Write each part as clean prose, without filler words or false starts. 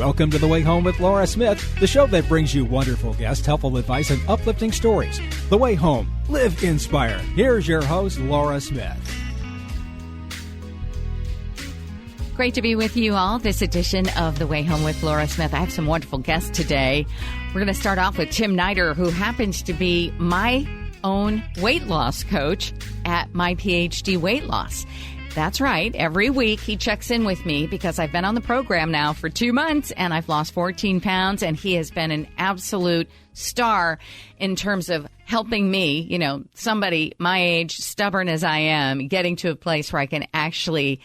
Welcome to The Way Home with Laura Smith, the show that brings you wonderful guests, helpful advice, and uplifting stories. The Way Home. Live inspired. Here's your host, Laura Smith. Great to be with you all. This edition of The Way Home with Laura Smith. I have some wonderful guests today. We're going to start off with Tim Nieder, who happens to be my own weight loss coach at My PhD Weight Loss. That's right. Every week he checks in with me because I've been on the program now for 2 months and I've lost 14 pounds, and he has been an absolute star in terms of helping me, somebody my age, stubborn as I am, getting to a place where I can actually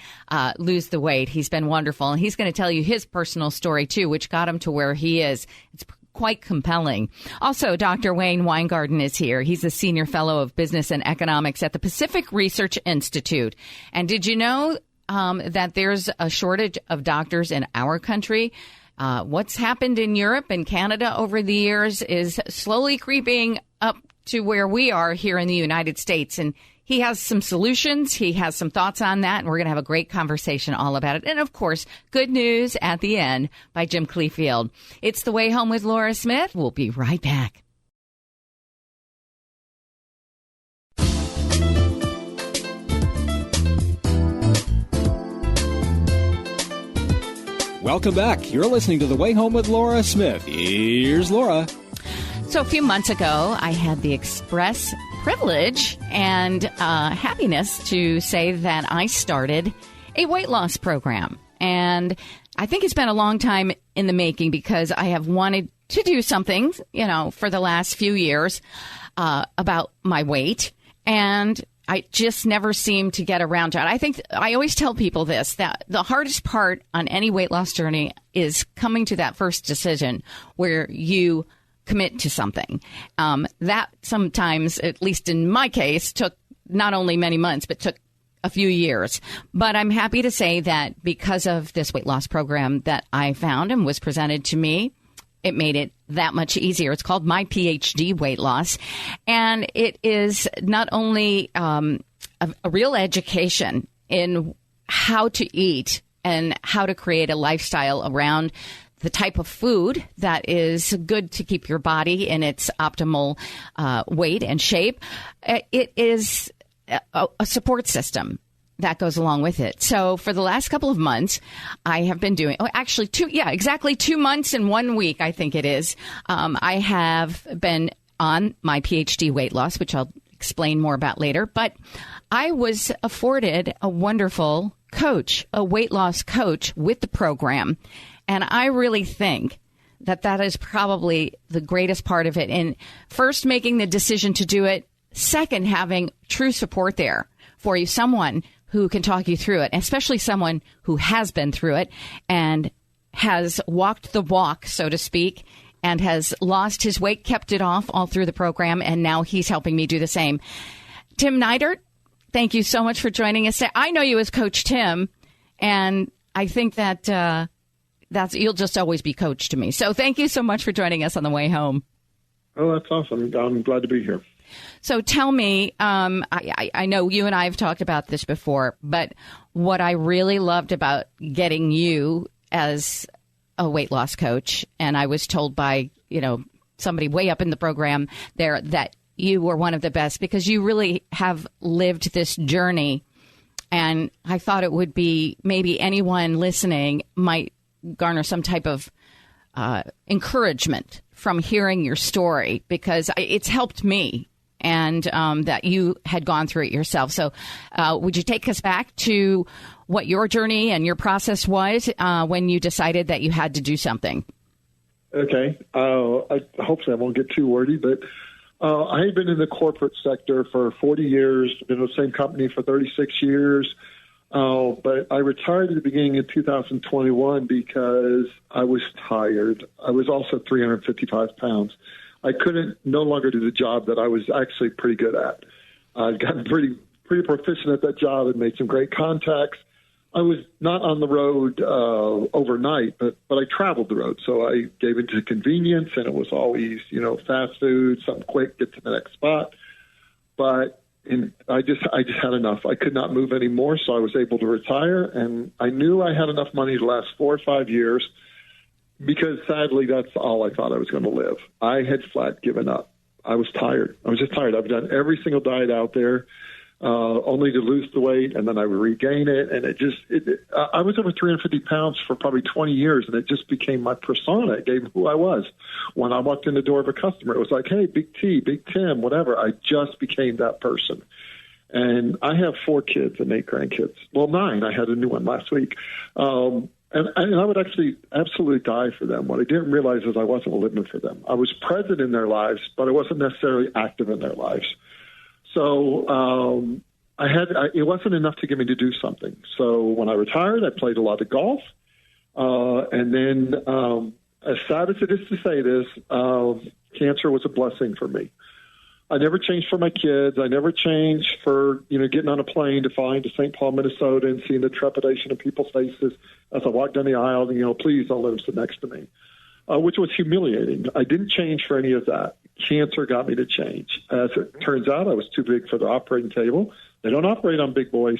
lose the weight. He's been wonderful, and he's going to tell you his personal story too, which got him to where he is. It's quite compelling. Also, Dr. Wayne Winegarden is here. He's a senior fellow of business and economics at the Pacific Research Institute. And did you know that there's a shortage of doctors in our country? What's happened in Europe and Canada over the years is slowly creeping up to where we are here in the United States. And he has some solutions. He has some thoughts on that, and we're going to have a great conversation all about it. And, of course, good news at the end by Jim Cleefield. It's The Way Home with Laura Smith. We'll be right back. Welcome back. You're listening to The Way Home with Laura Smith. Here's Laura. So a few months ago, I had the express privilege and happiness to say that I started a weight loss program. And I think it's been a long time in the making because I have wanted to do something, for the last few years about my weight. And I just never seem to get around to it. I think I always tell people this, that the hardest part on any weight loss journey is coming to that first decision where you commit to something. That sometimes, at least in my case, took not only many months, but took a few years. But I'm happy to say that because of this weight loss program that I found and was presented to me, it made it that much easier. It's called My PhD Weight Loss. And it is not only a real education in how to eat and how to create a lifestyle around the type of food that is good to keep your body in its optimal weight and shape. It is a support system that goes along with it. So for the last couple of months, I have been doing, exactly 2 months and 1 week, I think it is. I have been on My PhD Weight Loss, which I'll explain more about later. But I was afforded a wonderful coach, a weight loss coach with the program. And I really think that that is probably the greatest part of it. And first, making the decision to do it. Second, having true support there for you, someone who can talk you through it, especially someone who has been through it and has walked the walk, so to speak, and has lost his weight, kept it off all through the program, and now he's helping me do the same. Tim Nieder, thank you so much for joining us. I know you as Coach Tim, and I think that you'll just always be coach to me. So thank you so much for joining us on the way home. Oh, that's awesome. I'm glad to be here. So tell me, I know you and I have talked about this before, but what I really loved about getting you as a weight loss coach, and I was told by, somebody way up in the program there that you were one of the best because you really have lived this journey. And I thought it would be maybe anyone listening might garner some type of encouragement from hearing your story because it's helped me and that you had gone through it yourself. So would you take us back to what your journey and your process was when you decided that you had to do something? Okay. Hopefully I won't get too wordy, but I had been in the corporate sector for 40 years, been in the same company for 36 years. But I retired at the beginning of 2021 because I was tired. I was also 355 pounds. I couldn't no longer do the job that I was actually pretty good at. I'd gotten pretty proficient at that job and made some great contacts. I was not on the road overnight, but I traveled the road. So I gave into convenience, and it was always, fast food, something quick, get to the next spot. But I just had enough. I could not move anymore, so I was able to retire, and I knew I had enough money to last 4 or 5 years. because sadly, that's all I thought I was going to live. I had flat given up. I was tired. I was just tired. I've done every single diet out there, only to lose the weight, and then I would regain it. And I was over 350 pounds for probably 20 years, and it just became my persona. It gave who I was. When I walked in the door of a customer, it was like, hey, Big T, Big Tim, whatever. I just became that person. And I have 4 kids and 8 grandkids. Well, 9. I had a new one last week. And I would actually absolutely die for them. What I didn't realize is I wasn't living for them. I was present in their lives, but I wasn't necessarily active in their lives. So it wasn't enough to get me to do something. So when I retired, I played a lot of golf. And then, as sad as it is to say this, cancer was a blessing for me. I never changed for my kids. I never changed for, getting on a plane to flying to St. Paul, Minnesota, and seeing the trepidation of people's faces as I walked down the aisle, and, please don't let them sit next to me, which was humiliating. I didn't change for any of that. Cancer got me to change. As it turns out, I was too big for the operating table. They don't operate on big boys.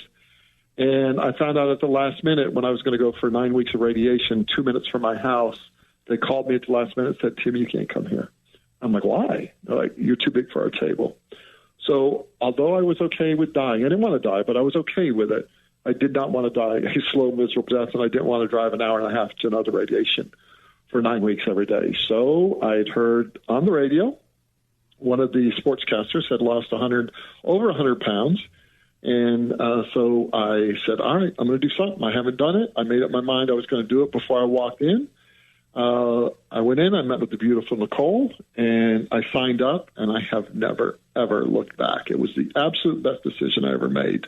And I found out at the last minute when I was going to go for 9 weeks of radiation, 2 minutes from my house, they called me at the last minute and said, Tim, you can't come here. I'm like, why? They're like, you're too big for our table. So although I was okay with dying, I didn't want to die, but I was okay with it. I did not want to die a slow, miserable death, and I didn't want to drive an hour and a half to another radiation for 9 weeks every day. So I had heard on the radio, one of the sportscasters had lost over 100 pounds. And so I said, all right, I'm going to do something. I haven't done it. I made up my mind I was going to do it before I walked in. I went in, I met with the beautiful Nicole, and I signed up, and I have never, ever looked back. It was the absolute best decision I ever made.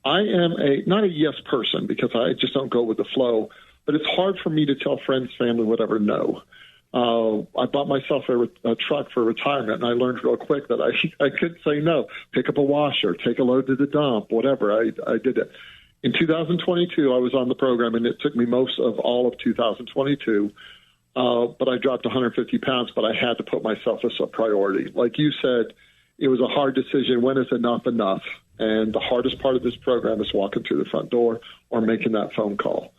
I am not a yes person because I just don't go with the flow, but it's hard for me to tell friends, family, whatever, no. I bought myself a truck for retirement, and I learned real quick that I couldn't say no. Pick up a washer, take a load to the dump, whatever. I did it. In 2022, I was on the program, and it took me most of all of 2022. But I dropped 150 pounds, but I had to put myself as a priority. Like you said, it was a hard decision. When is enough enough? And the hardest part of this program is walking through the front door or making that phone call.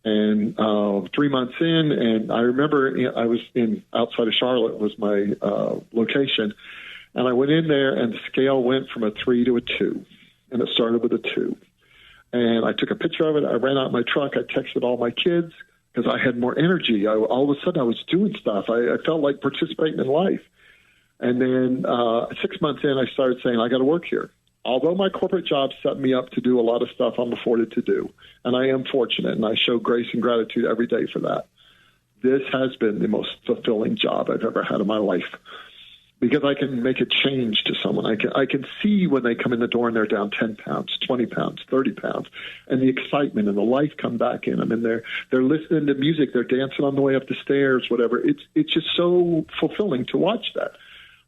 And 3 months in, and I remember I was outside of Charlotte was my location, and I went in there, and the scale went from a 3 to a 2, and it started with a 2. And I took a picture of it. I ran out my truck. I texted all my kids because I had more energy. All of a sudden, I was doing stuff. I felt like participating in life. And then 6 months in, I started saying, I got to work here. Although my corporate job set me up to do a lot of stuff I'm afforded to do, and I am fortunate, and I show grace and gratitude every day for that, this has been the most fulfilling job I've ever had in my life because I can make a change to someone. I can see when they come in the door and they're down 10 pounds, 20 pounds, 30 pounds, and the excitement and the life come back in them, and they're listening to music, they're dancing on the way up the stairs, whatever. It's just so fulfilling to watch that.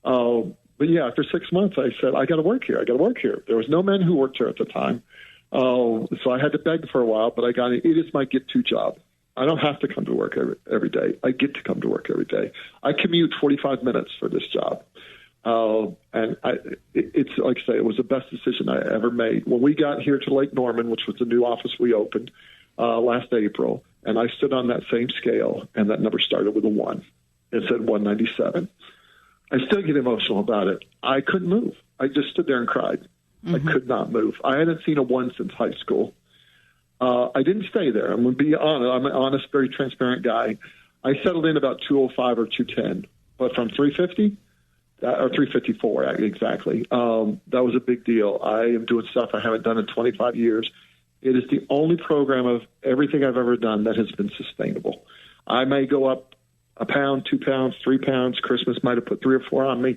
But yeah, after 6 months, I said, I got to work here. I got to work here. There was no men who worked here at the time. So I had to beg for a while, but I got it. It is my get-to job. I don't have to come to work every day. I get to come to work every day. I commute 45 minutes for this job. And it's like I say, it was the best decision I ever made. When we got here to Lake Norman, which was the new office we opened last April, and I stood on that same scale, and that number started with a 1. It said 197. I still get emotional about it. I couldn't move. I just stood there and cried. Mm-hmm. I could not move. I hadn't seen a 1 since high school. I didn't stay there. I'm going to be honest. I'm an honest, very transparent guy. I settled in about 205 or 210. But from 350, or 354 exactly, that was a big deal. I am doing stuff I haven't done in 25 years. It is the only program of everything I've ever done that has been sustainable. I may go up a pound, 2 pounds, 3 pounds. Christmas might have put 3 or 4 on me,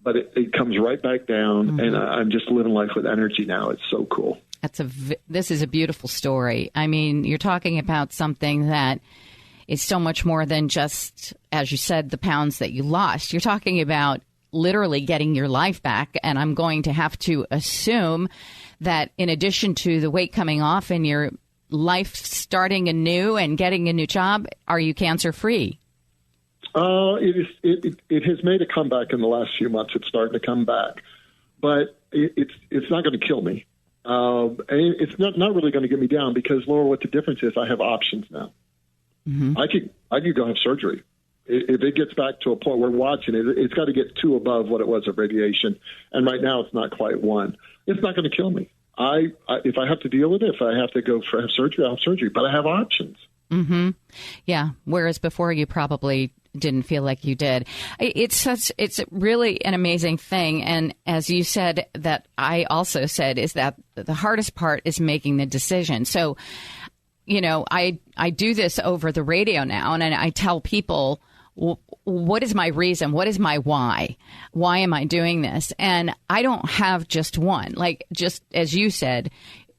but it comes right back down, mm-hmm. and I'm just living life with energy now. It's so cool. This is a beautiful story. I mean, you're talking about something that is so much more than just, as you said, the pounds that you lost. You're talking about literally getting your life back, and I'm going to have to assume that in addition to the weight coming off and your life starting anew and getting a new job, are you cancer-free? It has made a comeback in the last few months. It's starting to come back, but it's not going to kill me. And it's not really going to get me down because, Laura, what the difference is, I have options now. Mm-hmm. I could go have surgery. If it gets back to a point we're watching it, it's got to get 2 above what it was of radiation. And right now it's not quite 1. It's not going to kill me. If I have to deal with it, if I have to go have surgery, I'll have surgery. But I have options. Mm-hmm. Yeah. Whereas before you probably didn't feel like you did. It's really an amazing thing. And as you said, that I also said, is that the hardest part is making the decision. So, I do this over the radio now, and I tell people, what is my reason? What is my why? Why am I doing this? And I don't have just one. Like, just as you said,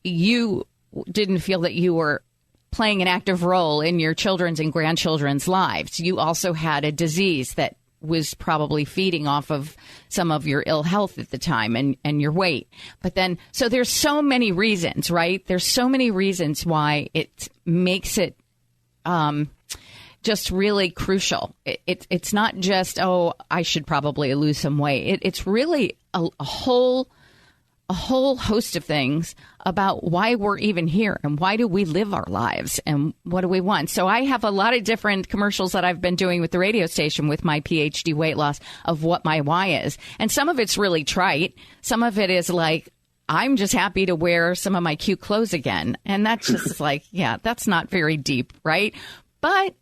you didn't feel that you were playing an active role in your children's and grandchildren's lives. You also had a disease that was probably feeding off of some of your ill health at the time and your weight. But then, so there's so many reasons, right? There's so many reasons why it makes it just really crucial. It's not just, I should probably lose some weight. It's really a whole host of things about why we're even here and why do we live our lives and what do we want. So I have a lot of different commercials that I've been doing with the radio station with my PhD weight loss of what my why is. And some of it's really trite. Some of it is like, I'm just happy to wear some of my cute clothes again. And that's just like, yeah, that's not very deep, right? But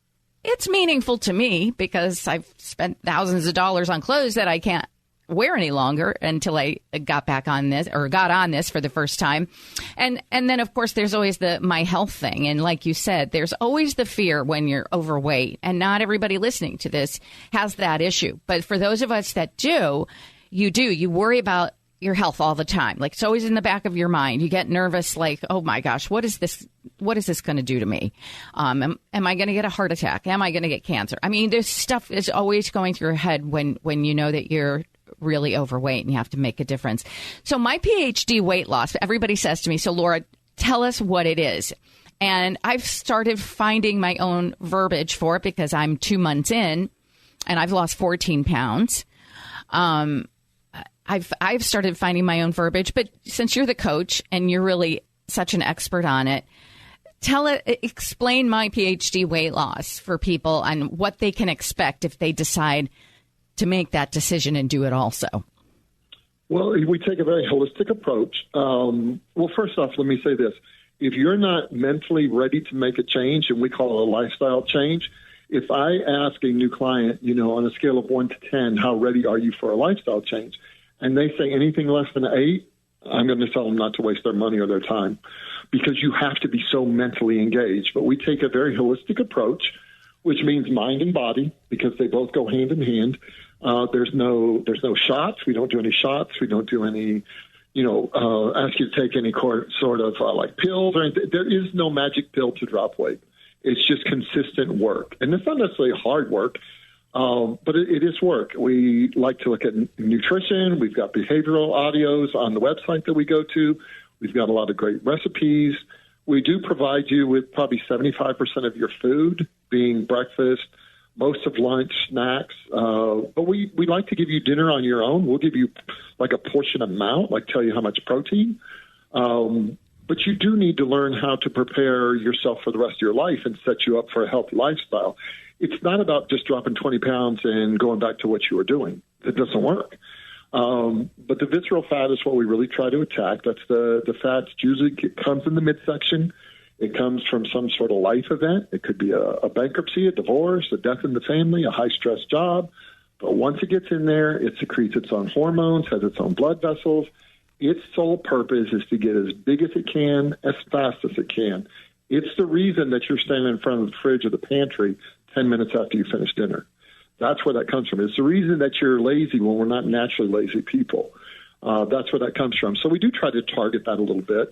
it's meaningful to me because I've spent thousands of dollars on clothes that I can't wear any longer until I got on this for the first time. And then, of course, there's always my health thing. And like you said, there's always the fear when you're overweight. And not everybody listening to this has that issue. But for those of us that do, you worry about your health all the time. Like, it's always in the back of your mind. You get nervous, like, oh my gosh, what is this going to do to me? Am I going to get a heart attack? Am I going to get cancer? I mean, this stuff is always going through your head when you know that you're really overweight and you have to make a difference. So my PhD weight loss, everybody says to me, so Laura, tell us what it is. And I've started finding my own verbiage for it because I'm 2 months in and I've lost 14 pounds. I've started finding my own verbiage, but since you're the coach and you're really such an expert on it, explain my PhD weight loss for people and what they can expect if they decide to make that decision and do it also. Well, we take a very holistic approach. Well, first off, let me say this. If you're not mentally ready to make a change, and we call it a lifestyle change, if I ask a new client, on a scale of 1 to 10, how ready are you for a lifestyle change? And they say anything less than 8, I'm going to tell them not to waste their money or their time because you have to be so mentally engaged. But we take a very holistic approach, which means mind and body, because they both go hand in hand. There's no shots. We don't do any shots. We don't do any, ask you to take any sort of like pills or anything. There is no magic pill to drop weight. It's just consistent work. And it's not necessarily hard work, but it is work. We like to look at nutrition. We've got behavioral audios on the website that we go to. We've got a lot of great recipes. We do provide you with probably 75% of your food being breakfast, most of lunch, snacks. But we like to give you dinner on your own. We'll give you like a portion amount, like tell you how much protein. But you do need to learn how to prepare yourself for the rest of your life and set you up for a healthy lifestyle. It's not about just dropping 20 pounds and going back to what you were doing. It doesn't work. But the visceral fat is what we really try to attack. That's the fat usually comes in the midsection. It comes from some sort of life event. It could be a bankruptcy, a divorce, a death in the family, a high-stress job. But once it gets in there, it secretes its own hormones, has its own blood vessels. Its sole purpose is to get as big as it can, as fast as it can. It's the reason that you're standing in front of the fridge or the pantry 10 minutes after you finish dinner. That's where that comes from. It's the reason that you're lazy when we're not naturally lazy people. That's where that comes from. So we do try to target that a little bit.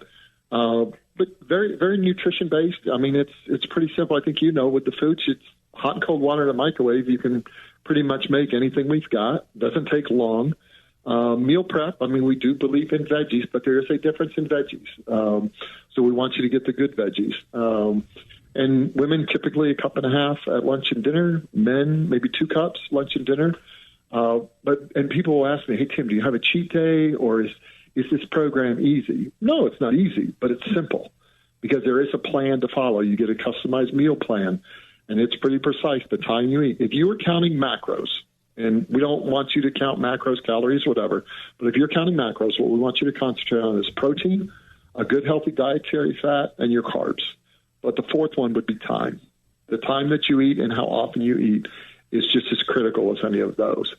But very, very nutrition-based. I mean, it's pretty simple. I think with the foods, it's hot and cold water in a microwave. You can pretty much make anything we've got. Doesn't take long. Meal prep, I mean, we do believe in veggies, but there is a difference in veggies. So we want you to get the good veggies. And women, typically 1.5 cups at lunch and dinner. Men, maybe 2 cups, lunch and dinner. And people will ask me, hey, Tim, do you have a cheat day, or is this program easy? No, it's not easy, but it's simple because there is a plan to follow. You get a customized meal plan. and it's pretty precise, the time you eat. If you were counting macros, and we don't want you to count macros, calories, whatever, but if you're counting macros, what we want you to concentrate on is protein, a good healthy dietary fat, and your carbs. But the fourth one would be time. The time that you eat and how often you eat is just as critical as any of those.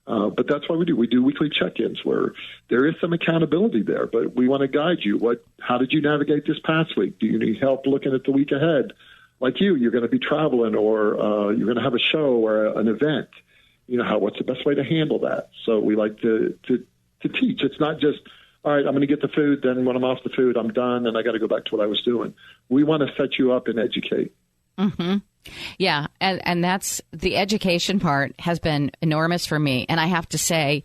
But that's why we do. We do weekly check-ins where there is some accountability there, but we want to guide you. How did you navigate this past week? Do you need help looking at the week ahead? Like you're going to be traveling, or you're going to have a show or an event. What's the best way to handle that? So we like to teach. It's not just, all right, I'm going to get the food, then when I'm off the food, I'm done, and I got to go back to what I was doing. We want to set you up and educate. Mm-hmm. Yeah, and that's the education part has been enormous for me. And I have to say,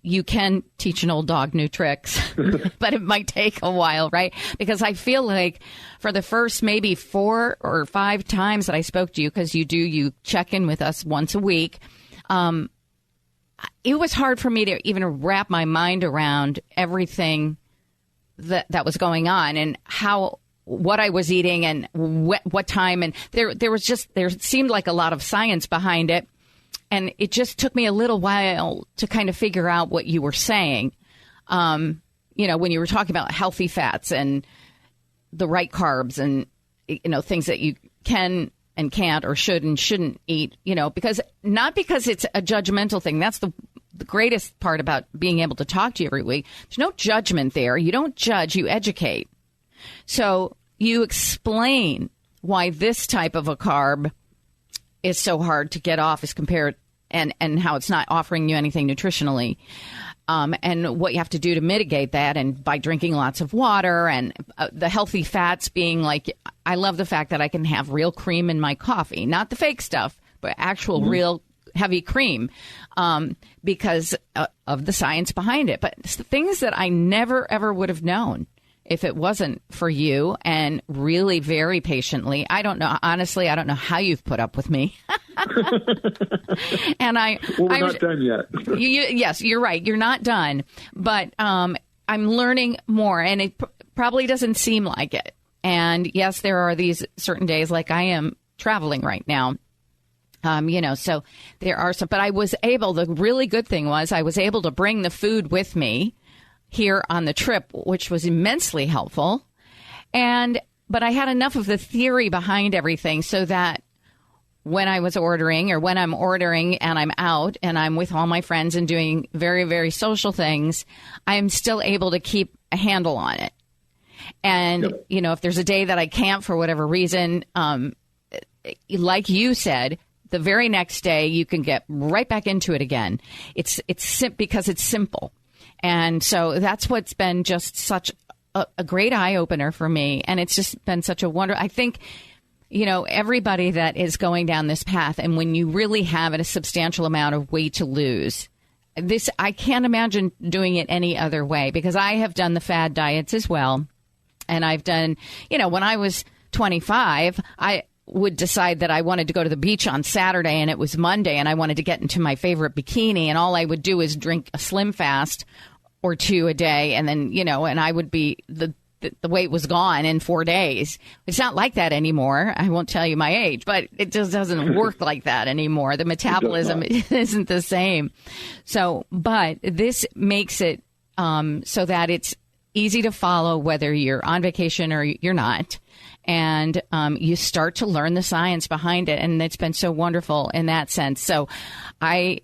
you can teach an old dog new tricks, but it might take a while, right? Because I feel like for the first maybe 4 or 5 times that I spoke to you, because you check in with us once a week, it was hard for me to even wrap my mind around everything that was going on and what I was eating and what time. And there seemed like a lot of science behind it. And it just took me a little while to kind of figure out what you were saying. When you were talking about healthy fats and the right carbs and, things that you can and can't or should and shouldn't eat, because it's a judgmental thing. That's the greatest part about being able to talk to you every week. There's no judgment there. You don't judge, you educate. So you explain why this type of a carb is so hard to get off as compared and how it's not offering you anything nutritionally. And what you have to do to mitigate that, and by drinking lots of water and the healthy fats being like, I love the fact that I can have real cream in my coffee, not the fake stuff, but actual real heavy cream because of the science behind it. But it's the things that I never, ever would have known if it wasn't for you and really very patiently. I don't know. Honestly, I don't know how you've put up with me. And we're not done yet. Yes, you're right. You're not done. But I'm learning more, and it probably doesn't seem like it. And yes, there are these certain days like I am traveling right now. So there are some, but the really good thing was I was able to bring the food with me here on the trip, which was immensely helpful. But I had enough of the theory behind everything so that when I was ordering or when I'm ordering and I'm out and I'm with all my friends and doing very, very social things, I'm still able to keep a handle on it. And, if there's a day that I can't for whatever reason, like you said, the very next day you can get right back into it again. It's because it's simple. And so that's what's been just such a great eye-opener for me. And it's just been such a wonder. I think, everybody that is going down this path, and when you really have a substantial amount of weight to lose, I can't imagine doing it any other way, because I have done the fad diets as well. And I've done, when I was 25, I would decide that I wanted to go to the beach on Saturday and it was Monday and I wanted to get into my favorite bikini, and all I would do is drink a Slim Fast or 2 a day, and then, and I would be, the weight was gone in 4 days. It's not like that anymore. I won't tell you my age, but it just doesn't work like that anymore. The metabolism isn't the same. So, but this makes it so that it's easy to follow whether you're on vacation or you're not. And you start to learn the science behind it. And it's been so wonderful in that sense. So I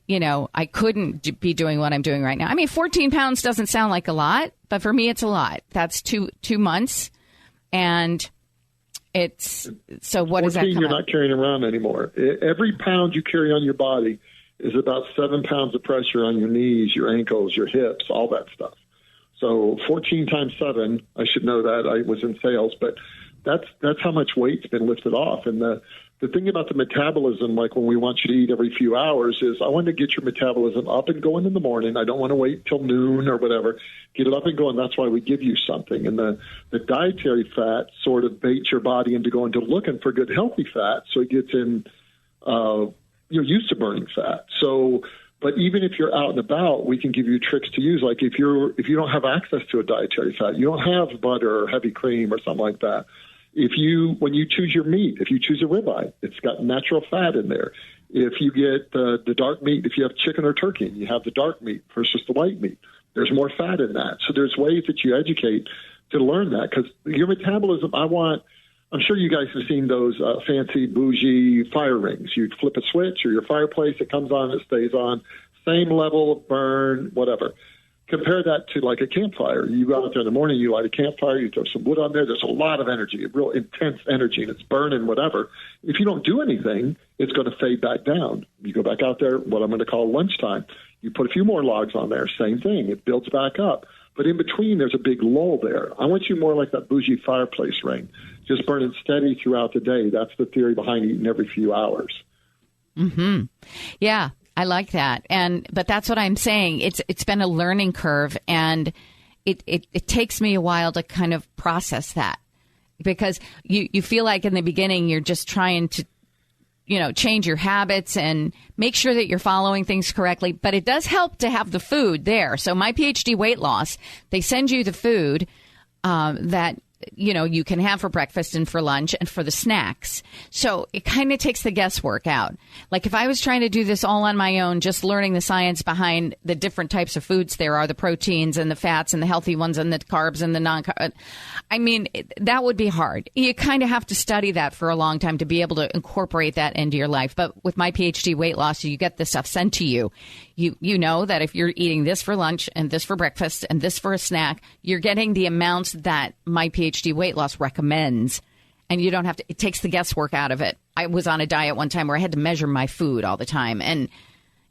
couldn't be doing what I'm doing right now. I mean, 14 pounds doesn't sound like a lot, but for me, it's a lot. That's two months. And it's, so what does that come you're not carrying around anymore. Every pound you carry on your body is about 7 pounds of pressure on your knees, your ankles, your hips, all that stuff. So 14 times 7, I should know that. I was in sales, but that's how much weight's been lifted off. And the thing about the metabolism, like when we want you to eat every few hours, is I want to get your metabolism up and going in the morning. I don't want to wait till noon or whatever. Get it up and going. That's why we give you something. And the dietary fat sort of baits your body into going to looking for good healthy fat, so it gets in, you're used to burning fat. So, but even if you're out and about, we can give you tricks to use. Like if you don't have access to a dietary fat, you don't have butter or heavy cream or something like that, When you choose your meat, if you choose a ribeye, it's got natural fat in there. If you get the dark meat, if you have chicken or turkey, and you have the dark meat versus the white meat, there's more fat in that. So there's ways that you educate to learn that, because your metabolism, I'm sure you guys have seen those fancy bougie fire rings. You flip a switch or your fireplace, it comes on, it stays on, same level of burn, whatever. Compare that to like a campfire. You go out there in the morning, you light a campfire, you throw some wood on there. There's a lot of energy, real intense energy, and it's burning, whatever. If you don't do anything, it's going to fade back down. You go back out there, what I'm going to call lunchtime. You put a few more logs on there, same thing. It builds back up. But in between, there's a big lull there. I want you more like that bougie fireplace ring, just burning steady throughout the day. That's the theory behind eating every few hours. Mm-hmm. Yeah. I like that. But that's what I'm saying. It's been a learning curve, and it takes me a while to kind of process that, because you feel like in the beginning you're just trying to, change your habits and make sure that you're following things correctly. But it does help to have the food there. So my PhD weight loss, they send you the food that you can have for breakfast and for lunch and for the snacks. So it kind of takes the guesswork out. Like if I was trying to do this all on my own, just learning the science behind the different types of foods there are, the proteins and the fats and the healthy ones and the carbs and the non-carbs. I mean, that would be hard. You kind of have to study that for a long time to be able to incorporate that into your life. But with my PhD weight loss, you get this stuff sent to you. You know that if you're eating this for lunch and this for breakfast and this for a snack, you're getting the amounts that my PhD weight loss recommends. And you don't have to, it takes the guesswork out of it. I was on a diet one time where I had to measure my food all the time. And,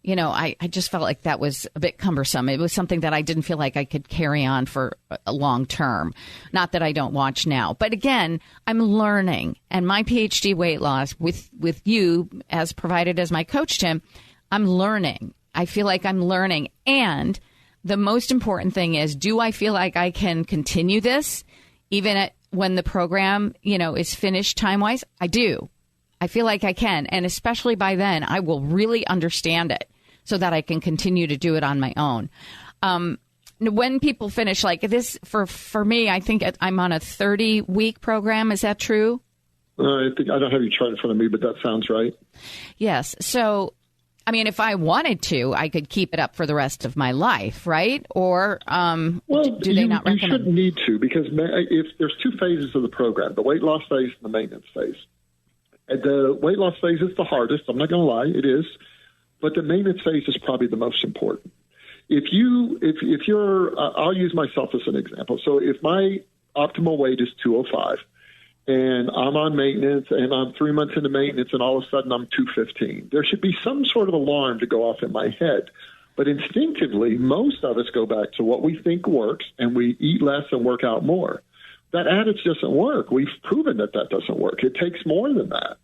I just felt like that was a bit cumbersome. It was something that I didn't feel like I could carry on for a long term. Not that I don't watch now. But again, I'm learning. And my PhD weight loss with you as provided as my coach, Tim, I'm learning. I feel like I'm learning. And the most important thing is, do I feel like I can continue this even when the program, is finished time-wise? I do. I feel like I can. And especially by then, I will really understand it so that I can continue to do it on my own. When people finish like this, for me, I think I'm on a 30-week program. Is that true? I don't have your chart in front of me, but that sounds right. Yes. So, I mean, if I wanted to, I could keep it up for the rest of my life, right? Or do they not recommend? You shouldn't need to, because if there's two phases of the program, the weight loss phase and the maintenance phase. And the weight loss phase is the hardest. I'm not going to lie, it is. But the maintenance phase is probably the most important. If you're, I'll use myself as an example. So if my optimal weight is 205, and I'm on maintenance, and I'm 3 months into maintenance, and all of a sudden I'm 215. There should be some sort of alarm to go off in my head. But instinctively, most of us go back to what we think works, and we eat less and work out more. That adage doesn't work. We've proven that doesn't work. It takes more than that.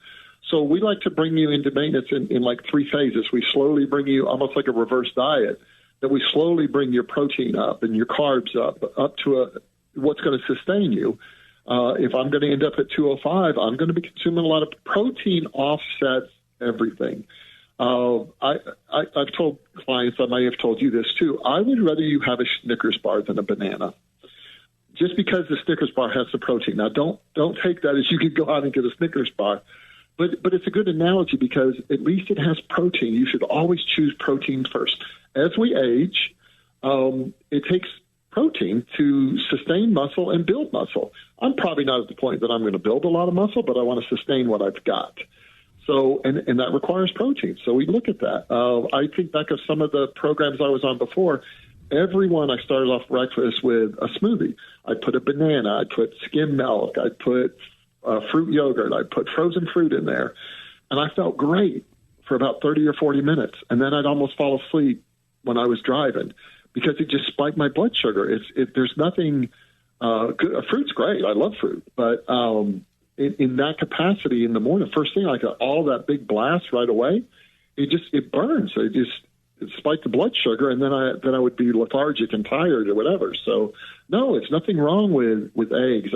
So we like to bring you into maintenance in like three phases. We slowly bring you almost like a reverse diet, that we slowly bring your protein up and your carbs up to what's going to sustain you. If I'm going to end up at 205, I'm going to be consuming a lot of protein offsets everything. I've told clients, I may have told you this too, I would rather you have a Snickers bar than a banana, just because the Snickers bar has the protein. Now, don't take that as you could go out and get a Snickers bar, but it's a good analogy because at least it has protein. You should always choose protein first. As we age, it takes protein to sustain muscle and build muscle. I'm probably not at the point that I'm going to build a lot of muscle, but I want to sustain what I've got. So, and that requires protein. So we look at that. I think back of some of the programs I was on before. Everyone, I started off breakfast with a smoothie. I'd put a banana. I'd put skim milk. I'd put fruit yogurt. I'd put frozen fruit in there. And I felt great for about 30 or 40 minutes. And then I'd almost fall asleep when I was driving because it just spiked my blood sugar. There's nothing good. Fruit's great. I love fruit. But in that capacity in the morning, first thing, I got all that big blast right away. It burns. It spiked the blood sugar, and then I would be lethargic and tired or whatever. So no, it's nothing wrong with eggs.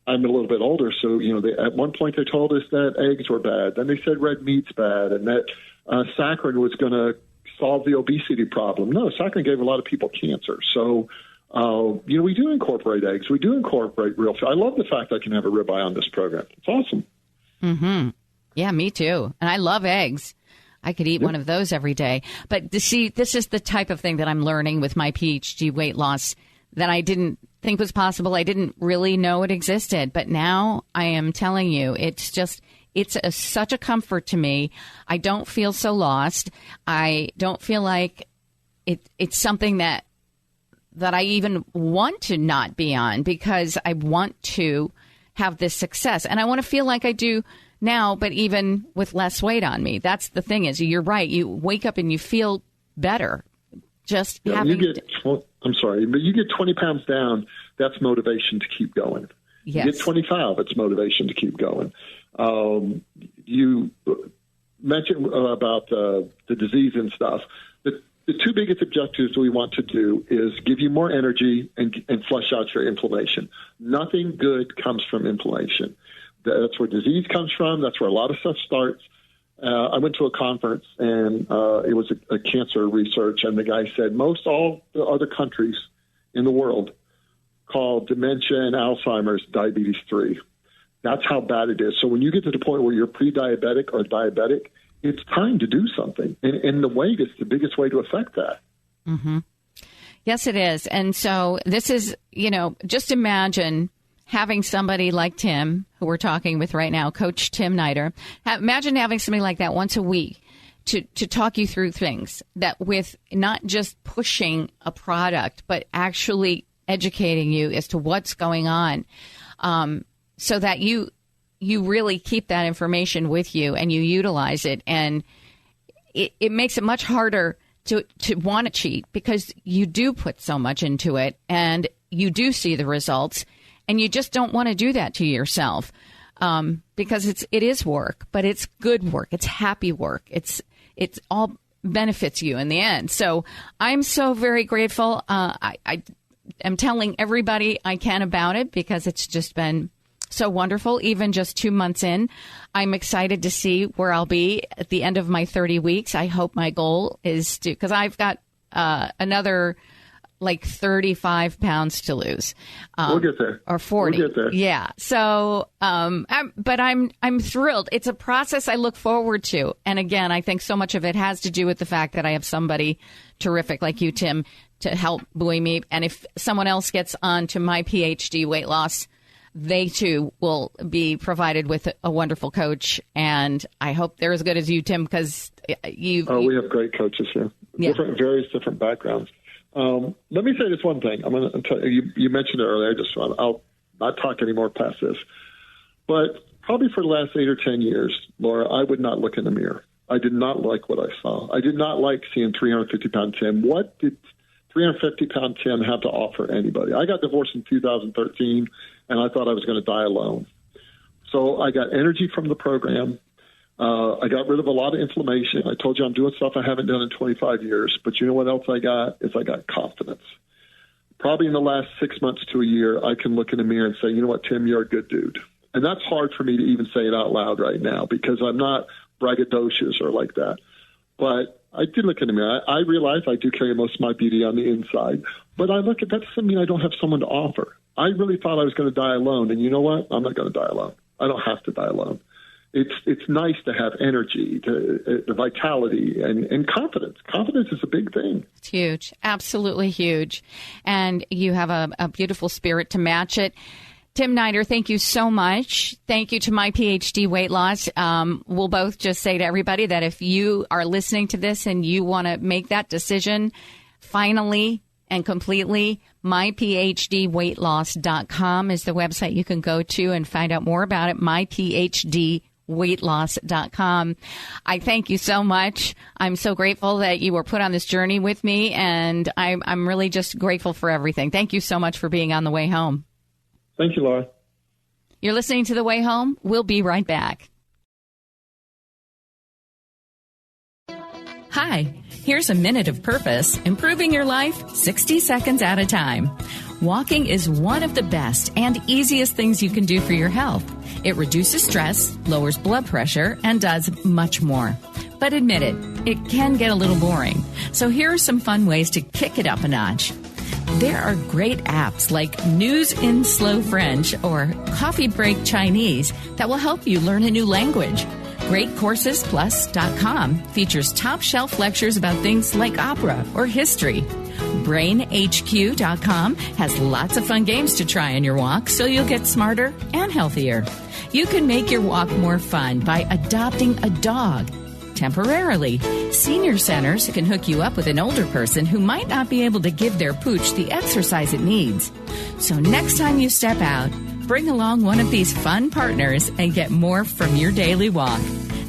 I'm a little bit older, so at one point they told us that eggs were bad. Then they said red meat's bad, and that saccharin was going to solve the obesity problem. No, saccharin gave a lot of people cancer. So We do incorporate eggs. We do incorporate real food. I love the fact I can have a ribeye on this program. It's awesome. Mm-hmm. Yeah, me too. And I love eggs. I could eat one of those every day. But see, this is the type of thing that I'm learning with my PhD weight loss that I didn't think was possible. I didn't really know it existed. But now I am telling you, it's such a comfort to me. I don't feel so lost. I don't feel like it's something that I even want to not be on, because I want to have this success. And I want to feel like I do now, but even with less weight on me. That's the thing is, you're right. You wake up and you feel better. Just having... I'm sorry, but you get 20 pounds down, that's motivation to keep going. Yes. You get 25, it's motivation to keep going. You mentioned about the disease and stuff. The two biggest objectives we want to do is give you more energy and flush out your inflammation. Nothing good comes from inflammation. That's where disease comes from. That's where a lot of stuff starts. I went to a conference, and it was a cancer research, and the guy said most all the other countries in the world call dementia and Alzheimer's diabetes 3. That's how bad it is. So when you get to the point where you're pre-diabetic or diabetic, it's time to do something. And the weight is the biggest way to affect that. Mm-hmm. Yes, it is. And so this is, just imagine having somebody like Tim, who we're talking with right now, Coach Tim Nieder. Imagine having somebody like that once a week to talk you through things, that with not just pushing a product, but actually educating you as to what's going on, so that you really keep that information with you and you utilize it. And it makes it much harder to want to cheat, because you do put so much into it and you do see the results, and you just don't want to do that to yourself, because it is work, but it's good work. It's happy work. It's all benefits you in the end. So I'm so very grateful. I am telling everybody I can about it, because it's just been so wonderful. Even just 2 months in, I'm excited to see where I'll be at the end of my 30 weeks. I hope my goal is because I've got another like 35 pounds to lose. We'll get there. Or 40. We'll get there. Yeah. So, but I'm thrilled. It's a process I look forward to. And again, I think so much of it has to do with the fact that I have somebody terrific like you, Tim, to help buoy me. And if someone else gets on to my PhD weight loss, they too will be provided with a wonderful coach. And I hope they're as good as you, Tim, because we have great coaches here. Yeah. Various different backgrounds. Let me say this one thing. I'm going to tell you. You mentioned it earlier. I'll not talk anymore past this. But probably for the last 8 or 10 years, Laura, I would not look in the mirror. I did not like what I saw. I did not like seeing 350-pound Tim. What did 350-pound Tim have to offer anybody? I got divorced in 2013, and I thought I was going to die alone. So I got energy from the program. I got rid of a lot of inflammation. I told you I'm doing stuff I haven't done in 25 years. But you know what else I got? I got confidence. Probably in the last 6 months to a year, I can look in the mirror and say, you know what, Tim, you're a good dude. And that's hard for me to even say it out loud right now, because I'm not braggadocious or like that. But I did look in the mirror. I realize I do carry most of my beauty on the inside. But I look at that doesn't mean I don't have someone to offer. I really thought I was going to die alone. And you know what? I'm not going to die alone. I don't have to die alone. It's nice to have energy, the vitality, and confidence. Confidence is a big thing. It's huge, absolutely huge. And you have a beautiful spirit to match it. Tim Nieder, thank you so much. Thank you to My PhD Weight Loss. We'll both just say to everybody that if you are listening to this and you want to make that decision finally and completely, myphdweightloss.com is the website you can go to and find out more about it. myphdweightloss.com. I thank you so much. I'm so grateful that you were put on this journey with me, and I'm really just grateful for everything. Thank you so much for being on the way home. Thank you, Laura. You're listening to The Way Home. We'll be right back. Hi, here's a minute of purpose, improving your life 60 seconds at a time. Walking is one of the best and easiest things you can do for your health. It reduces stress, lowers blood pressure, and does much more. But admit it can get a little boring. So here are some fun ways to kick it up a notch. There are great apps like News in Slow French or Coffee Break Chinese that will help you learn a new language. GreatCoursesPlus.com features top-shelf lectures about things like opera or history. BrainHQ.com has lots of fun games to try on your walk so you'll get smarter and healthier. You can make your walk more fun by adopting a dog. Temporarily, senior centers can hook you up with an older person who might not be able to give their pooch the exercise it needs. So next time you step out, bring along one of these fun partners and get more from your daily walk.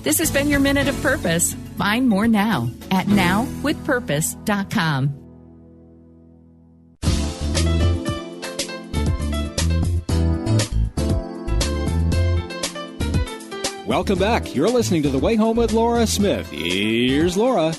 This has been your Minute of Purpose. Find more now at nowwithpurpose.com. Welcome back. You're listening to The Way Home with Laura Smith. Here's Laura.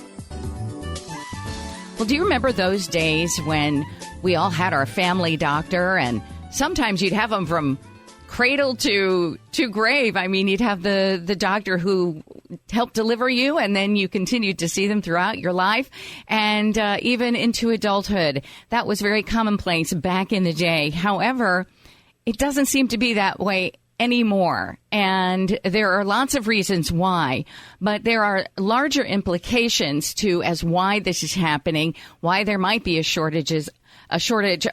Well, do you remember those days when we all had our family doctor, and sometimes you'd have them from cradle to grave? I mean, you'd have the doctor who helped deliver you, and then you continued to see them throughout your life and even into adulthood. That was very commonplace back in the day. However, it doesn't seem to be that way anymore. And there are lots of reasons why, but there are larger implications to as why this is happening, why there might be a shortage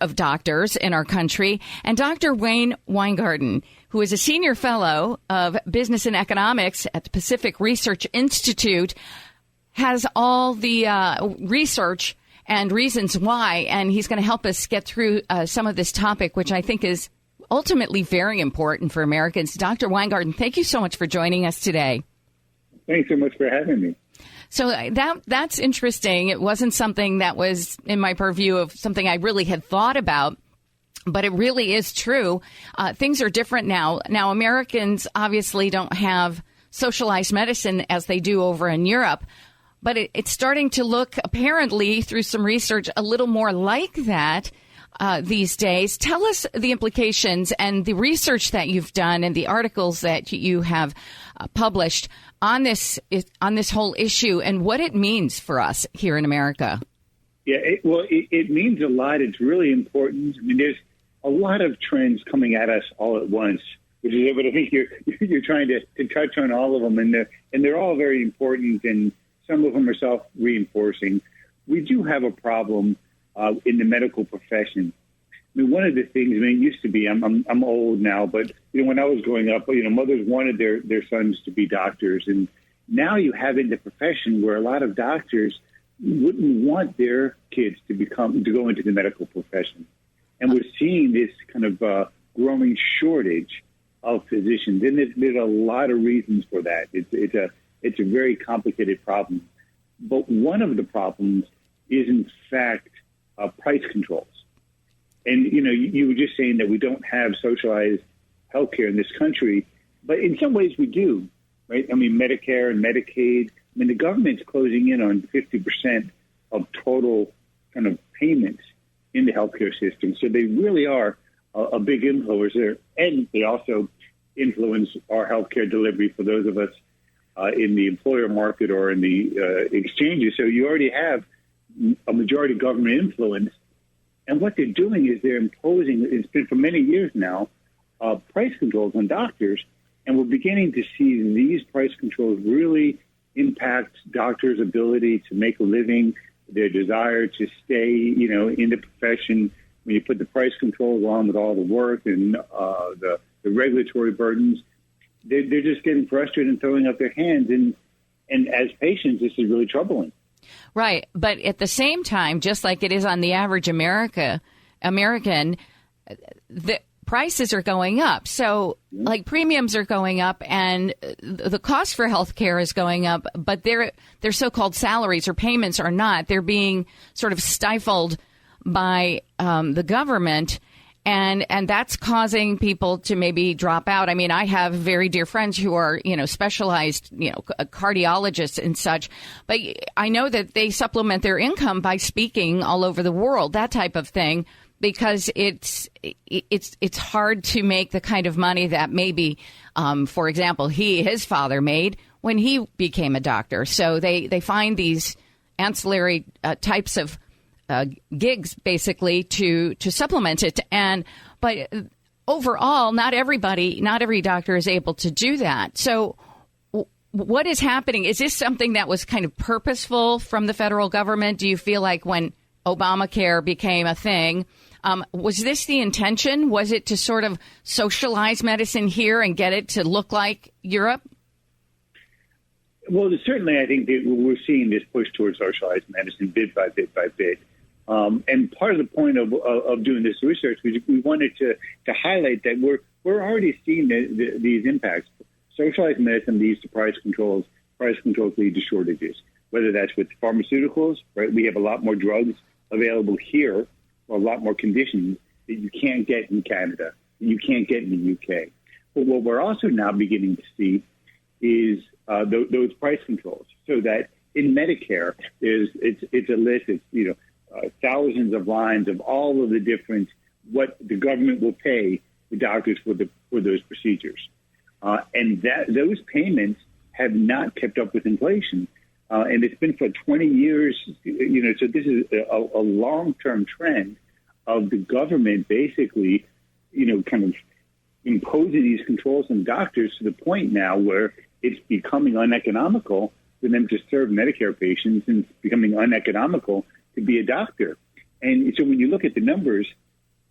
of doctors in our country. And Dr. Wayne Winegarden, who is a senior fellow of business and economics at the Pacific Research Institute, has all the research and reasons why, and he's going to help us get through some of this topic, which I think is ultimately very important for Americans. Dr. Winegarden, thank you so much for joining us today. Thanks so much for having me. So that's interesting. It wasn't something that was in my purview of something I really had thought about, but it really is true. Things are different now. Now, Americans obviously don't have socialized medicine as they do over in Europe, but it's starting to look, apparently, through some research, a little more like that these days. Tell us the implications and the research that you've done and the articles that you have published on this whole issue and what it means for us here in America. Yeah, it means a lot. It's really important. I mean, there's a lot of trends coming at us all at once, which is what I think you're trying to touch on all of them, and they're all very important, and some of them are self-reinforcing. We do have a problem in the medical profession. I mean, one of the things, it used to be, I'm old now, but when I was growing up, mothers wanted their sons to be doctors, and now you have in the profession where a lot of doctors wouldn't want their kids to go into the medical profession, and we're seeing this kind of growing shortage of physicians, and there's a lot of reasons for that. It's a very complicated problem, but one of the problems is in fact price controls. And, you were just saying that we don't have socialized healthcare in this country, but in some ways we do, right? I mean, Medicare and Medicaid, the government's closing in on 50% of total kind of payments in the healthcare system. So they really are a big influencer, and they also influence our healthcare delivery for those of us in the employer market or in the exchanges. So you already have a majority government influence. And what they're doing is they're imposing, it's been for many years now, price controls on doctors. And we're beginning to see these price controls really impact doctors' ability to make a living, their desire to stay, in the profession. When you put the price controls on with all the work and the regulatory burdens, they're just getting frustrated and throwing up their hands. And as patients, this is really troubling. Right. But at the same time, just like it is on the average American, the prices are going up. So like premiums are going up and the cost for health care is going up, but their so-called salaries or payments are not. They're being sort of stifled by the government. And that's causing people to maybe drop out. I mean, I have very dear friends who are, specialized, cardiologists and such. But I know that they supplement their income by speaking all over the world, that type of thing, because it's hard to make the kind of money that maybe, for example, his father made when he became a doctor. So they find these ancillary types of gigs basically to supplement it. But overall, not every doctor is able to do that. So what is happening? Is this something that was kind of purposeful from the federal government? Do you feel like when Obamacare became a thing, was this the intention? Was it to sort of socialize medicine here and get it to look like Europe? Well, certainly I think that we're seeing this push towards socialized medicine bit by bit by bit. And part of the point of doing this research was we wanted to highlight that we're already seeing these impacts. Socialized medicine leads to price controls. Price controls lead to shortages, whether that's with pharmaceuticals, right? We have a lot more drugs available here, or a lot more conditions that you can't get in Canada, that you can't get in the UK. But what we're also now beginning to see is those price controls, so that in Medicare, it's a list. It's thousands of lines of all of the different what the government will pay the doctors for those procedures. And those payments have not kept up with inflation. And it's been for 20 years, so this is a long-term trend of the government basically, kind of imposing these controls on doctors to the point now where it's becoming uneconomical for them to serve Medicare patients, and it's becoming uneconomical to be a doctor. And so when you look at the numbers,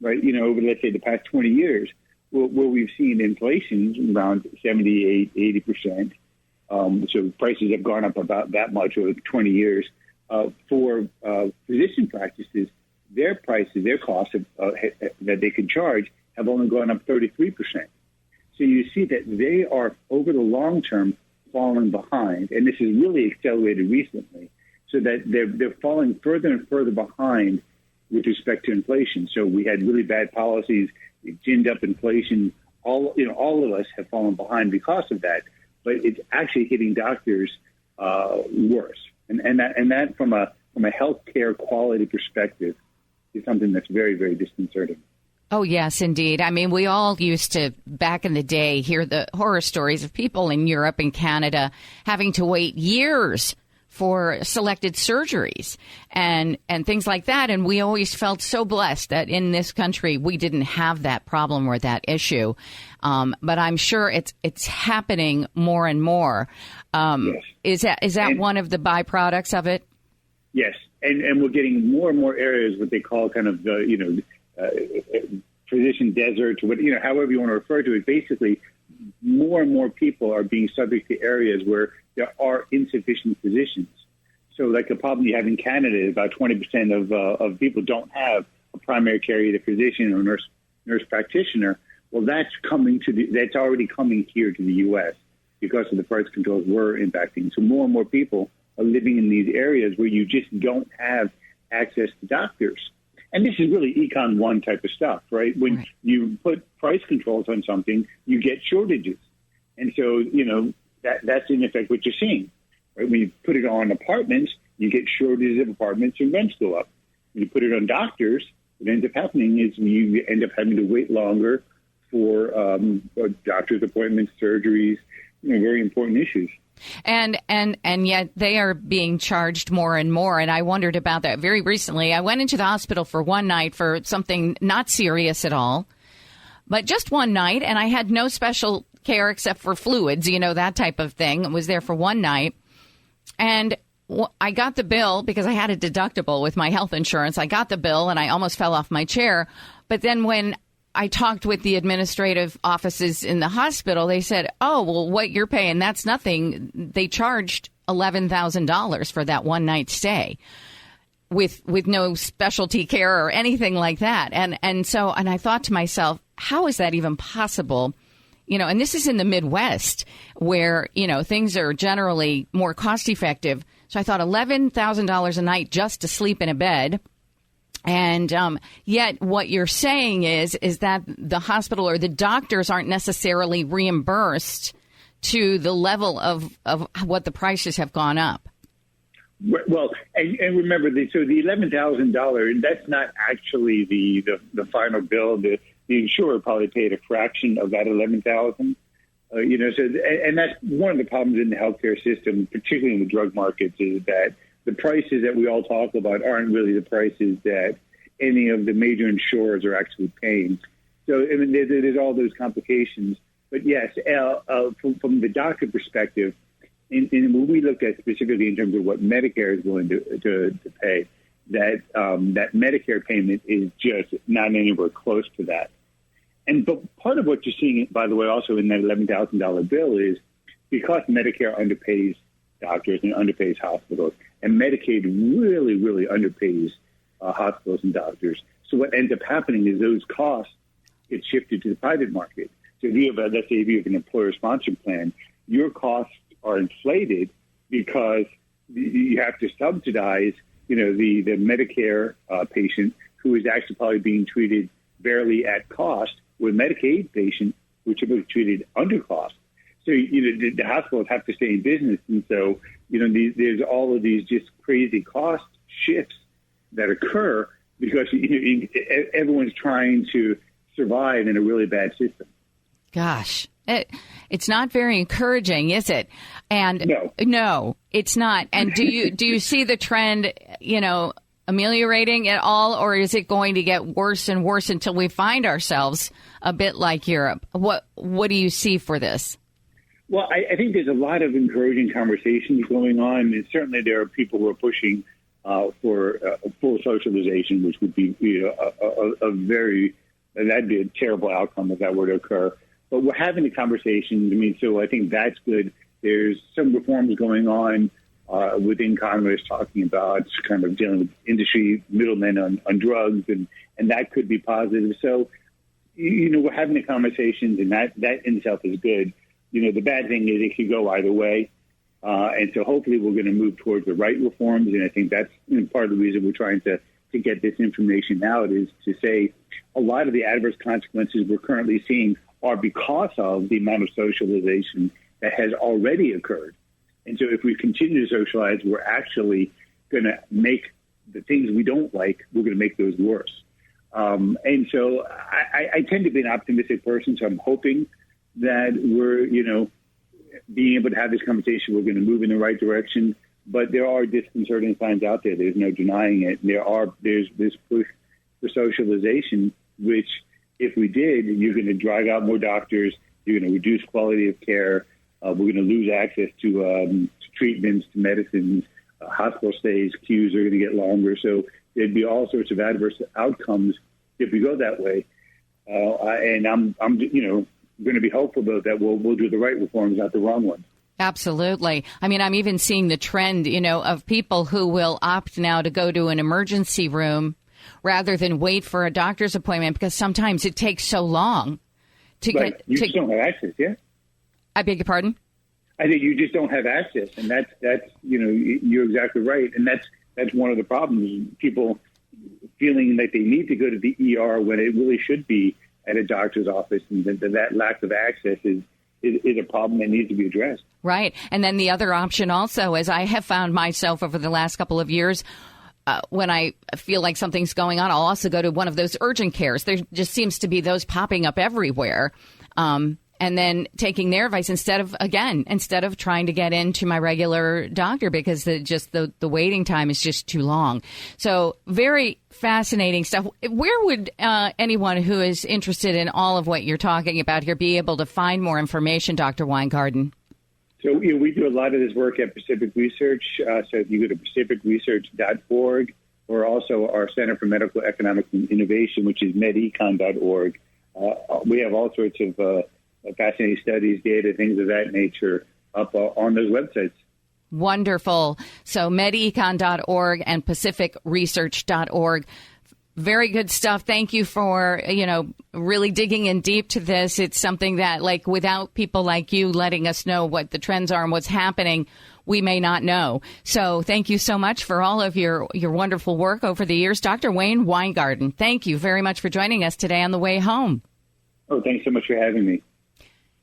right, over, let's say, the past 20 years, where we've seen inflation around 78, 80%. So prices have gone up about that much over 20 years. For physician practices, their prices, their costs that they can charge have only gone up 33%. So you see that they are, over the long term, falling behind. And this has really accelerated recently, so that they're falling further and further behind with respect to inflation. So we had really bad policies. It ginned up inflation. All of us have fallen behind because of that. But it's actually hitting doctors worse, and that from a healthcare quality perspective is something that's very, very disconcerting. Oh, yes, indeed. I mean, we all used to, back in the day, hear the horror stories of people in Europe and Canada having to wait years for selected surgeries and things like that. And we always felt so blessed that in this country we didn't have that problem or that issue. But I'm sure it's happening more and more. Yes. Is that one of the byproducts of it? Yes. And we're getting more and more areas, what they call kind of physician deserts, however you want to refer to it. Basically, more and more people are being subject to areas where there are insufficient physicians. So like the problem you have in Canada is about 20% of people don't have a primary care, either physician or nurse practitioner. Well, that's already coming here to the U.S. because of the price controls we're impacting. So more and more people are living in these areas where you just don't have access to doctors. And this is really Econ 1 type of stuff, right? When you put price controls on something, you get shortages. And so, that's in effect what you're seeing, right? When you put it on apartments, you get shortages of apartments and rents go up. When you put it on doctors, what ends up happening is you end up having to wait longer for doctor's appointments, surgeries, very important issues. And yet they are being charged more and more. And I wondered about that very recently. I went into the hospital for one night for something not serious at all, but just one night. And I had no special care except for fluids, that type of thing. I was there for one night. And I got the bill because I had a deductible with my health insurance. I got the bill and I almost fell off my chair. But then when I talked with the administrative offices in the hospital, they said, oh, well, what you're paying, that's nothing. They charged $11,000 for that one night stay with no specialty care or anything like that. And I thought to myself, how is that even possible? And this is in the Midwest where, things are generally more cost effective. So I thought $11,000 a night just to sleep in a bed. And yet what you're saying is that the hospital or the doctors aren't necessarily reimbursed to the level of what the prices have gone up. Well, and remember, so the $11,000, that's not actually the final bill. The insurer probably paid a fraction of that $11,000. So and that's one of the problems in the healthcare system, particularly in the drug markets, is that the prices that we all talk about aren't really the prices that any of the major insurers are actually paying. So, I mean, there's all those complications. But yes, from the doctor perspective, and when we looked at specifically in terms of what Medicare is willing to pay, that Medicare payment is just not anywhere close to that. But part of what you're seeing, by the way, also in that $11,000 bill is because Medicare underpays doctors and underpays hospitals, and Medicaid really, really underpays hospitals and doctors. So what ends up happening is those costs get shifted to the private market. So if you have, let's say, if you have an employer-sponsored plan, your costs are inflated because you have to subsidize, the Medicare patient who is actually probably being treated barely at cost, with Medicaid patient who are typically treated under cost. So, the hospitals have to stay in business. And so, there's all of these just crazy cost shifts that occur because everyone's trying to survive in a really bad system. Gosh, it's not very encouraging, is it? And no, it's not. And do you see the trend, ameliorating at all, or is it going to get worse and worse until we find ourselves a bit like Europe? What do you see for this? Well, I think there's a lot of encouraging conversations going on, and certainly there are people who are pushing for full socialization, which would be that'd be a terrible outcome if that were to occur. But we're having the conversations. So I think that's good. There's some reforms going on within Congress talking about kind of dealing with industry middlemen on drugs, and that could be positive. So, we're having the conversations, and that in itself is good. The bad thing is it could go either way. And so hopefully we're going to move towards the right reforms. And I think that's part of the reason we're trying to get this information out, is to say a lot of the adverse consequences we're currently seeing are because of the amount of socialization that has already occurred. And so if we continue to socialize, we're actually going to make the things we don't like, we're going to make those worse. And so I tend to be an optimistic person, so I'm hoping that we're, being able to have this conversation, we're going to move in the right direction. But there are disconcerting signs out there. There's no denying it. There's this push for socialization, which if we did, you're going to drive out more doctors. You're going to reduce quality of care. We're going to lose access to treatments, to medicines. Hospital stays, queues are going to get longer. So there'd be all sorts of adverse outcomes if we go that way. And I'm going to be hopeful, though, that we'll do the right reforms, not the wrong ones. Absolutely. I'm even seeing the trend, of people who will opt now to go to an emergency room rather than wait for a doctor's appointment, because sometimes it takes so long to get. You just don't have access, yeah? I beg your pardon? I think you just don't have access, and that's you're exactly right, and that's one of the problems. People feeling that they need to go to the ER when it really should be at a doctor's office, and that lack of access is a problem that needs to be addressed. Right. And then the other option also, as I have found myself over the last couple of years, when I feel like something's going on, I'll also go to one of those urgent cares. There just seems to be those popping up everywhere. And then taking their advice instead of trying to get into my regular doctor, because the waiting time is just too long. So very fascinating stuff. Where would anyone who is interested in all of what you're talking about here be able to find more information, Dr. Winegarden? So we do a lot of this work at Pacific Research. So if you go to pacificresearch.org, or also our Center for Medical Economics and Innovation, which is medecon.org, we have all sorts of fascinating studies, data, things of that nature up on those websites. Wonderful. So medecon.org and pacificresearch.org. Very good stuff. Thank you for, really digging in deep to this. It's something that, without people like you letting us know what the trends are and what's happening, we may not know. So thank you so much for all of your wonderful work over the years. Dr. Wayne Winegarden, thank you very much for joining us today on The Way Home. Oh, thanks so much for having me.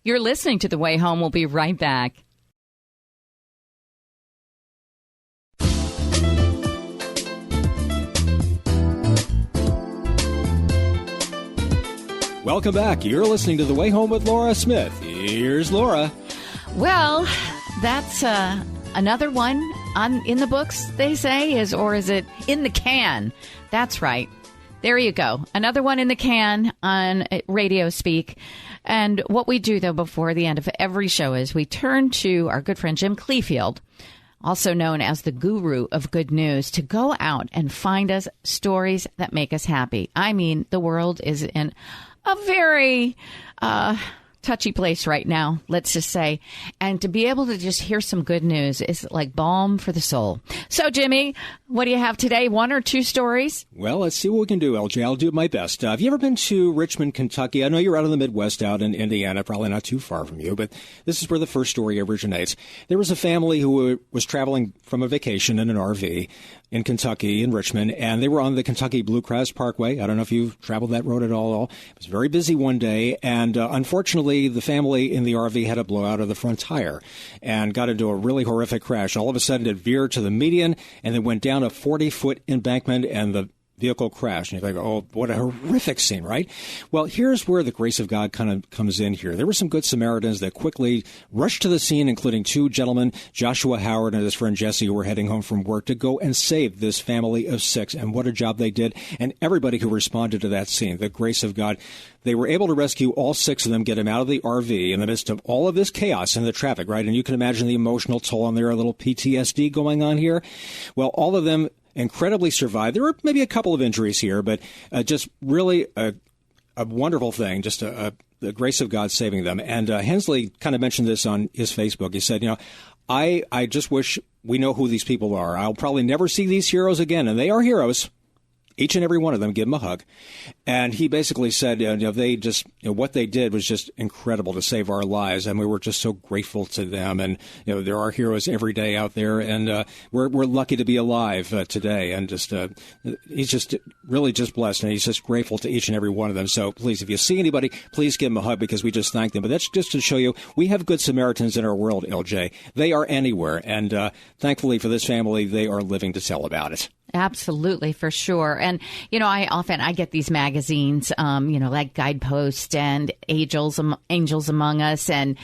You're listening to The Way Home. We'll be right back. Welcome back. You're listening to The Way Home with Laura Smith. Here's Laura. Well, that's another one in the books, they say, or is it in the can? That's right. There you go. Another one in the can on radio speak. And what we do, though, before the end of every show is we turn to our good friend Jim Clefield, also known as the guru of good news, to go out and find us stories that make us happy. I mean, the world is in a very touchy place right now, let's just say. And to be able to just hear some good news is like balm for the soul. So, Jimmy, what do you have today? One or two stories? Well, let's see what we can do, LJ. I'll do my best. Have you ever been to Richmond, Kentucky? I know you're out of the Midwest, out in Indiana, probably not too far from you, but this is where the first story originates. There was a family who was traveling from a vacation in an RV in Kentucky, in Richmond, and they were on the Kentucky Blue Cross Parkway. I don't know if you've traveled that road at all. It was very busy one day, and unfortunately, the family in the RV had a blowout of the front tire and got into a really horrific crash. All of a sudden, it veered to the median and then went down a 40-foot embankment, and the vehicle crashed. And you think, oh, what a horrific scene, right? Well, here's where the grace of God kind of comes in here. There were some good Samaritans that quickly rushed to the scene, including two gentlemen, Joshua Howard and his friend Jesse, who were heading home from work, to go and save this family of six. And what a job they did. And everybody who responded to that scene, the grace of God, they were able to rescue all six of them, get them out of the RV in the midst of all of this chaos in the traffic, right? And you can imagine the emotional toll on there, a little PTSD going on here. Well, all of them incredibly survived. There were maybe a couple of injuries here, but just really a wonderful thing, just the grace of God saving them. And Hensley kind of mentioned this on his Facebook. He said, I just wish we know who these people are. I'll probably never see these heroes again, and they are heroes. Each and every one of them, give them a hug. And he basically said, they just, what they did was just incredible to save our lives. And we were just so grateful to them. And, there are heroes every day out there. And we're lucky to be alive today. And just he's just really just blessed. And he's just grateful to each and every one of them. So please, if you see anybody, please give them a hug, because we just thank them. But that's just to show you we have good Samaritans in our world, LJ. They are anywhere. And thankfully for this family, they are living to tell about it. Absolutely, for sure. And, I get these magazines, like Guidepost and Angels Among Us, and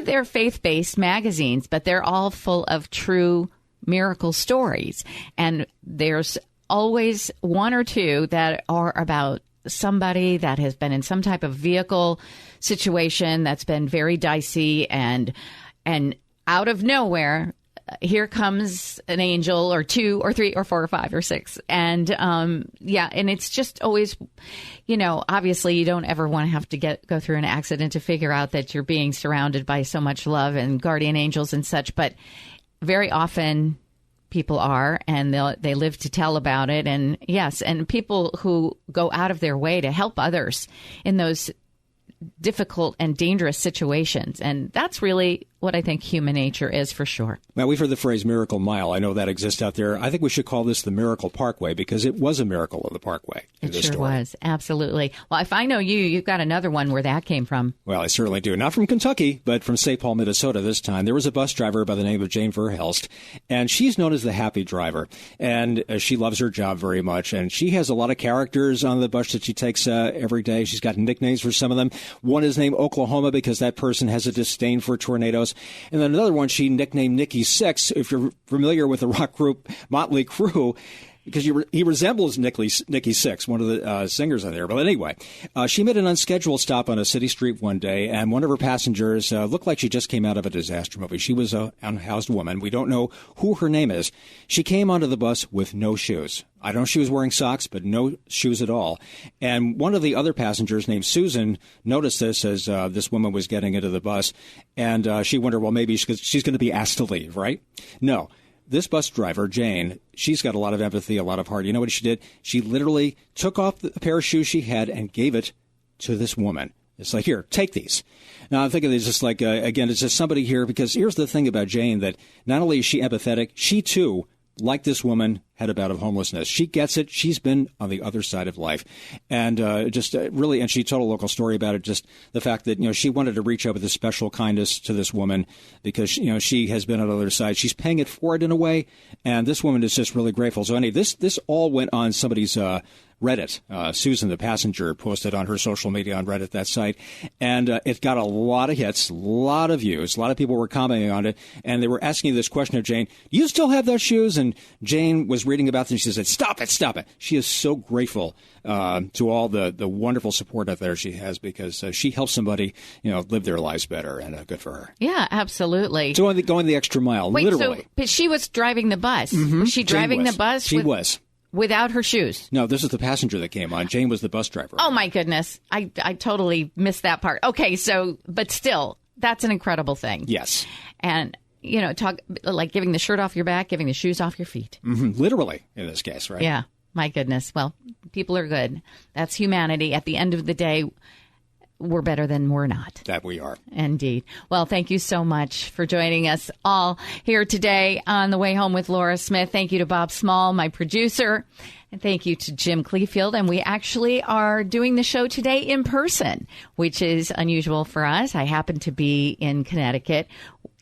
they're faith-based magazines, but they're all full of true miracle stories. And there's always one or two that are about somebody that has been in some type of vehicle situation that's been very dicey, and out of nowhere, here comes an angel or two or three or four or five or six. And and it's just always, obviously you don't ever want to have to go through an accident to figure out that you're being surrounded by so much love and guardian angels and such. But very often people are, and they live to tell about it. And yes, and people who go out of their way to help others in those difficult and dangerous situations. And that's really what I think human nature is, for sure. Now, we've heard the phrase Miracle Mile. I know that exists out there. I think we should call this the Miracle Parkway, because it was a miracle of the Parkway. It sure was. Absolutely. Well, if I know you've got another one where that came from. Well, I certainly do. Not from Kentucky, but from St. Paul, Minnesota this time. There was a bus driver by the name of Jane Verhelst, and she's known as the happy driver. And she loves her job very much. And she has a lot of characters on the bus that she takes every day. She's got nicknames for some of them. One is named Oklahoma, because that person has a disdain for tornadoes. And then another one she nicknamed Nikki Sixx, if you're familiar with the rock group Motley Crue, because he resembles Nikki Sixx, one of the singers on there. But anyway, she made an unscheduled stop on a city street one day, and one of her passengers looked like she just came out of a disaster movie. She was an unhoused woman. We don't know who her name is. She came onto the bus with no shoes. I don't know if she was wearing socks, but no shoes at all. And one of the other passengers, named Susan, noticed this as this woman was getting into the bus, and she wondered, well, maybe she's going to be asked to leave, right? No. This bus driver, Jane, she's got a lot of empathy, a lot of heart. You know what she did? She literally took off the pair of shoes she had and gave it to this woman. It's like, here, take these. Now, I'm thinking it's just like, again, it's just somebody here, because here's the thing about Jane, that not only is she empathetic, she, too, like this woman, had a bout of homelessness. She gets it. She's been on the other side of life. And really, and she told a local story about it, just the fact that, she wanted to reach out with a special kindness to this woman, because, she has been on the other side. She's paying it forward in a way. And this woman is just really grateful. So anyway, this all went on somebody's Reddit. Susan, the passenger, posted on her social media on Reddit, that site, and it got a lot of hits, a lot of views. A lot of people were commenting on it, and they were asking this question of Jane, do you still have those shoes? And Jane was reading about them, and she said, stop it, stop it. She is so grateful to all the wonderful support out there she has, because she helps somebody, live their lives better, and good for her. Yeah, absolutely. So going the extra mile, literally. But she was driving the bus. Mm-hmm. Was she driving the bus? She was. Without her shoes? No, this is the passenger that came on. Jane was the bus driver. Oh, my goodness. I totally missed that part. Okay, but still, that's an incredible thing. Yes. And, talk like giving the shirt off your back, giving the shoes off your feet. Mm-hmm. Literally, in this case, right? Yeah, my goodness. Well, people are good. That's humanity. At the end of the day, we're better than we're not. That we are. Indeed. Well, thank you so much for joining us all here today on The Way Home with Laura Smith. Thank you to Bob Small, my producer. And thank you to Jim Clefield. And we actually are doing the show today in person, which is unusual for us. I happen to be in Connecticut,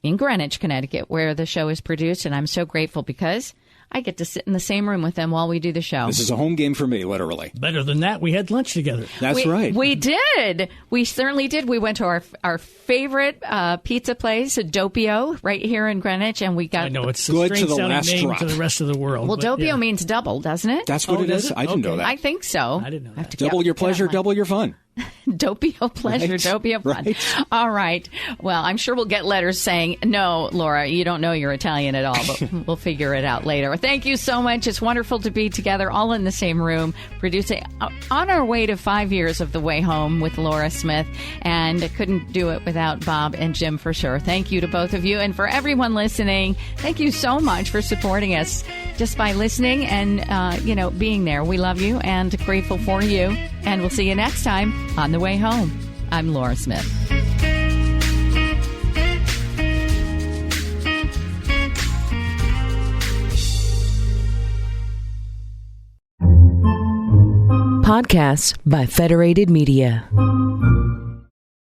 in Greenwich, Connecticut, where the show is produced. And I'm so grateful because I get to sit in the same room with them while we do the show. This is a home game for me, literally. Better than that, we had lunch together. That's right. We did. We certainly did. We went to our favorite pizza place, Doppio, right here in Greenwich, and we got... I know, it's a good strange-sounding name to the rest of the world. Well, Doppio means double, doesn't it? That's what it is? I didn't know that. I think so. I didn't know that. Double your pleasure, double your fun. Doppio pleasure, Right. Doppio fun. Right. All right. Well, I'm sure we'll get letters saying, no, Laura, you don't know you're Italian at all, but we'll figure it out later. Thank you so much. It's wonderful to be together, all in the same room, producing on our way to 5 years of The Way Home with Laura Smith, and couldn't do it without Bob and Jim for sure. Thank you to both of you, and for everyone listening, thank you so much for supporting us just by listening and, being there. We love you and grateful for you, and we'll see you next time on The Way Home. I'm Laura Smith. Podcasts by Federated Media.